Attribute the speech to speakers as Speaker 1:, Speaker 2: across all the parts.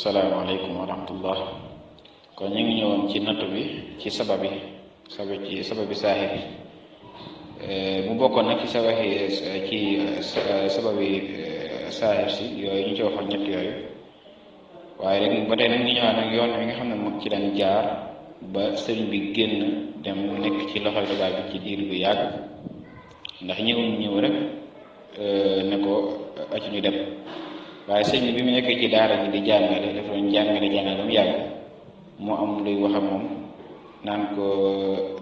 Speaker 1: salaamaaleykum wa rahmatullah. kon ñu ngi ñëwoon ci nattu bi ci sababi saahir mu bokkoon nag ci sababi saahir si yooyu ñu ci waxoon ñett yooyu, waaye rek ba tey nag ñu ñëwaat nag yoon wi nga xam ne moom ci daan jaar ba sëriñ bi génn dem nekk ci loxoy tubaab bi ci diir bu yàgg, ndax ñëw rek ne ko acc ñu dem. waaye sëñ bi mu nekkee ci daara ji di jàngale dafa doon jàngale ba mu yàgg mu am luy wax ak moom naan ko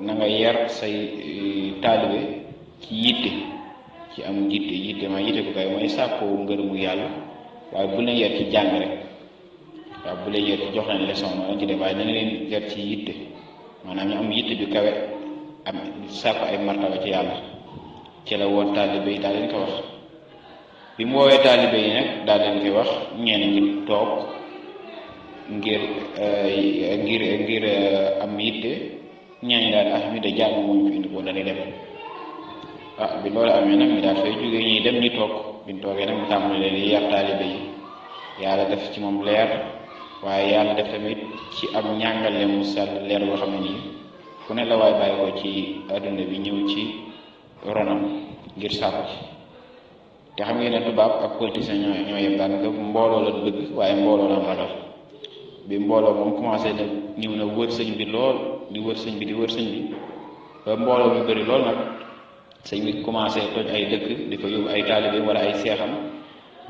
Speaker 1: na nga yar say taalibe ci yitte, ci am yitte ma yitte ko kay mooy sàkkoo ngërëmu yàlla, waaye bu leen yar ci jàng rek, waaw bu leen yar ci jox leen leçon noonu ci def, waaye na nga leen yar ci yitte, maanaam ñu am yitte bi kawe, am sàkku ay martaba ci yàlla. ci la woon taalibe yi daal leen ko wax. bi mu woowee taalibe yi nag daal leen koy wax, ñenn ñi toog ngir am yitte, ñenn ñi daal mi de jàng moo ñu fi indi ko dañuy dem. bi loolu amee nag mi daal fay jógee ñuy dem ñi toog, bi ñu toogee nag mu tàmbali leen di yar taalibe yi. yàlla def ci moom leer, waaye yàlla def tamit ci am njàngale mu sell leer boo xam ne nii fu ne la waay bàyyi ko ci adduna bi ñëw ci ronam ngir sàkku ci. te xam ngeen ne tubaab ak politicien ñoo yem daanaka mbooloo la bëgg, waaye mbooloo la ragal. bi mbooloo moom commencé na ñëw na wër sëñ bi lool, di wër sëñ bi ba mbooloo mi bëri lool nag sëñ bi commencé toj ay dëkk di ko yóbbu ay taalibe wala ay seexam.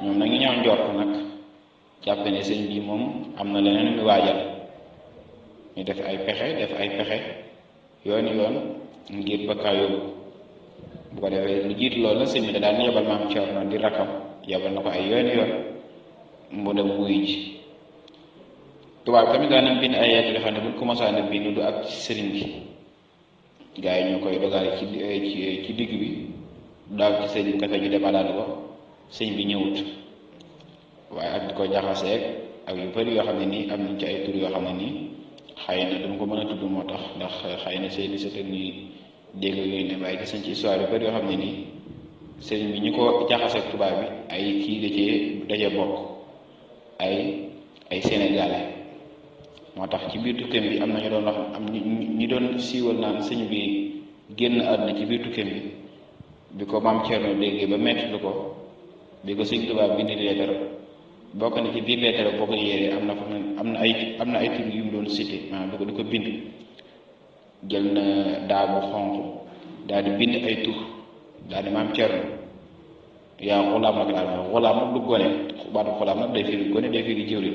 Speaker 1: ñoom nag ñu ñëw njort nag jàpp ne sëñ bi moom am na leneen lu waajal, ñu def ay pexe yoon ngir ba kaa yóbbu. bu ko defee lu jiitu loolu la sëñ bi da daan yebal maam Cerno di rakkam, yebal na ko ay yoon mu dem wuyu ji. tubaab tamit daan nañ bind ay lettre yoo xam ne buñ commencé na bind du ak ci sëriñ bi, gaa yi ñoo koy dogale ci digg bi daaw ci sëriñ bi kese ñu dépadaale ko, sëñ bi ñëwut. waaye ak di ko jaxaseeg ak yu bëri yoo xam ne nii am nañ ci ay tur yoo xam ne nii xëy na dama ko mën a tudd moo tax, ndax xëy na seeni sëtë ni dégg yooyu ne waaye gis nañ ci histoire yu bëri yoo xam ne nii sëriñ bi ñu ko jaxaseeg tubaab bi ay kii daje bokk ay sénégalais. moo tax ci biir tukkeem bi am na ñu doon wax, am ñi doon siiwal naan sëñ bi génn àdduna ci biir tukkeem bi ko maam Cerno déggee ba metti lu ko, bi ko sëñ tubaab bind leetar, bokk na ci biir leetar boo ko yéree am na ay tur yu mu doon cité, maanaam di ko bind. jël na daa bu xonq daal di bind ay tur, daal di maam Cerno yaa xulaam nag daal xulaam nag du gone, baatu xulaam nag day firi gone, day firi jëwriñ.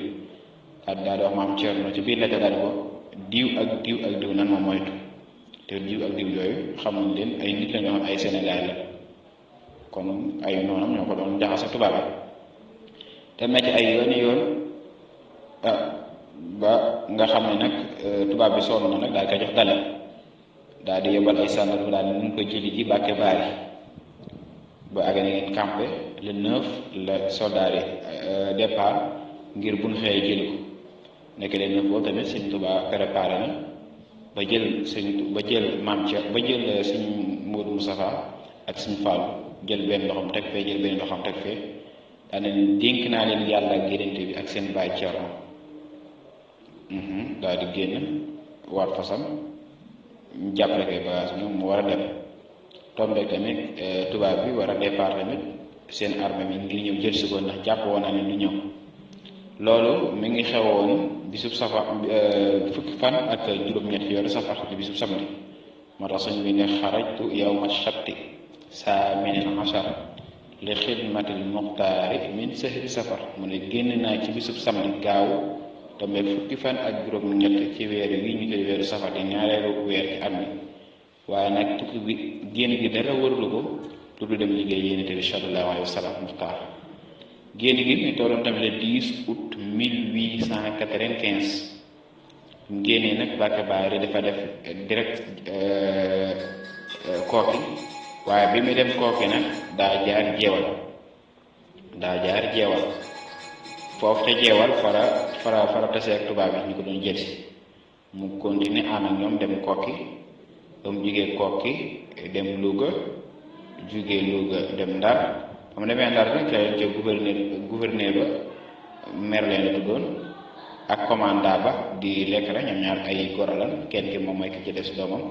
Speaker 1: daal di wax maam Cerno ci biir leetar daal di ko diw ak diw nan ma moytu. te diw ak diw yooyu xam nañ leen ay nit la ñoo xam ay Sénégal la, kon ay noonam ñoo ko doon jaxase tubaab bi. te na ci ay yoon ba nga xam ne nag tubaab bi sonn na nag daal koy jox dale, daal di yebal ay sàndarma daal di mun ko jëli ji Mbàkke Baari. ba àgg na ngeen campé le 9 la soldat yi départ ngir buñ xëyee jëli ko. nekk leen 9 boobu tamit sëñ Tuubaa préparé na ba jël maam Cerno ba jël sëñ Moodu Mustafaa ak sëñ Fallu, jël benn loxoom teg fee, jël benn loxoom teg fee, daane dénk naa leen yàlla ak yonent bi ak seen baay Cerno. daal di génn waat fasam jàppale koy bagage ñoom mu war a dem. tombe tamit tubaab bi war a départ tamit seen armée mi ngir ñëw jël si ko, ndax jàpp woon na ne du ñëw. loolu mi ngi xewoon bisub safar, fukki fan ak juróom-ñett yoonu safar di bisub samedi. moo tax suñ bi ne xarajtu yawma sabti saaminal ashar li xidmatil muxtaari min sahri safar. mu ne génn naa ci bisub samedi gaaw tombe fukki fan ak juróom-ñett ci weer wi ñu koy weeru safar di ñaareelu weer ci at mi. waaye nag tukki bi génn gi dara warulu ko lu du dem liggéey Yonent bi sallallahu alayhi wa sallam muxtaar. génn gi ñu tolloon tamit le 10 août 1895. mu génnee nag Mbàkke Baari dafa def direct Kokki, waaye bi muy dem Kokki nag daa jaar jeewal foofu te jeewal fara taseeg tubaab yi ñu ko doon jëlsi. mu continuer ànd ak ñoom dem Kokki, ba mu jugee Kokki dem Louga, dem Ndar. ba mu demee Ndar nag ca gouverneur ba Merlin la tuddoon, ak commanda ba di lekk la ñoom ñaar ay goro lan kenn ki moom mooy ki ci des doomam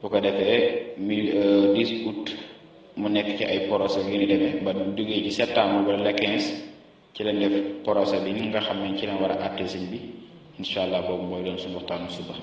Speaker 1: bu ko defee 10 août mu nekk ci ay procès yu ni demee ba duggee ci septembre ba le 15 ci lañ def procès bi nga xam ne ci lañ war a àtte sëñ bi incha allah boobu mooy doon suñu waxtaanu suba.